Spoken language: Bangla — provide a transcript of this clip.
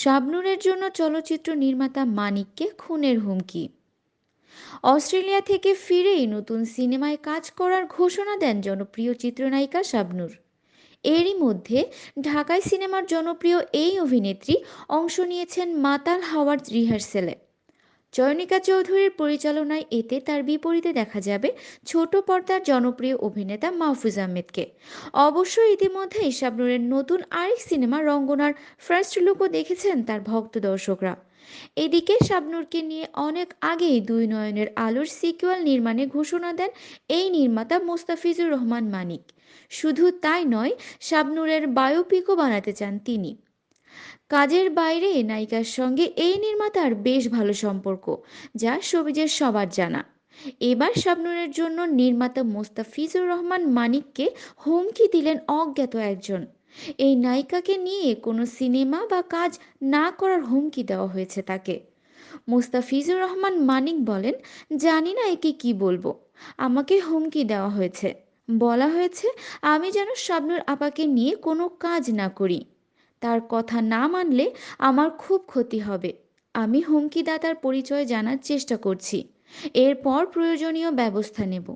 শাবনূরের জন্য চলচ্চিত্র নির্মাতা মানিককে খুনের হুমকি। অস্ট্রেলিয়া থেকে ফিরেই নতুন সিনেমায় কাজ করার ঘোষণা দেন জনপ্রিয় চিত্রনায়িকা শাবনূর। এরই মধ্যে ঢাকায় সিনেমার জনপ্রিয় এই অভিনেত্রী অংশ নিয়েছেন মাতাল হাওয়ার রিহার্সেলে। চয়নিকা চৌধুরীর পরিচালনায় এতে তার বিপরীতে দেখা যাবে ছোট পর্দার জনপ্রিয় অভিনেতা মাহফুজ আহমেদকে। অবশ্য ইতিমধ্যেই শাবনূরের নতুন আরেক সিনেমা রঙ্গনার ফার্স্ট লুকও দেখেছেন তার ভক্ত দর্শকরা। এদিকে শাবনূরকে নিয়ে অনেক আগেই দুই নয়নের আলোর সিকুয়াল নির্মাণে ঘোষণা দেন এই নির্মাতা মোস্তাফিজুর রহমান মানিক। শুধু তাই নয়, শাবনূরের বায়োপিকও বানাতে চান তিনি। কাজের বাইরে নায়িকার সঙ্গে এই নির্মাতার বেশ ভালো সম্পর্ক, যা শোবিজের সবার জানা। এবার শাবনূরের জন্য নির্মাতা মোস্তাফিজুর রহমান মানিককে হুমকি দিলেন অজ্ঞাত একজন। এই নায়িকাকে নিয়ে কোনো সিনেমা বা কাজ না করার হুমকি দেওয়া হয়েছে তাকে। মোস্তাফিজুর রহমান মানিক বলেন, জানি না একে কি বলবো। আমাকে হুমকি দেওয়া হয়েছে, বলা হয়েছে আমি যেন শাবনূর আপাকে নিয়ে কোনো কাজ না করি। তার কথা না মানলে আমার খুব ক্ষতি হবে। আমি হুমকিদাতার পরিচয় জানার চেষ্টা করছি, এরপর প্রয়োজনীয় ব্যবস্থা নেব।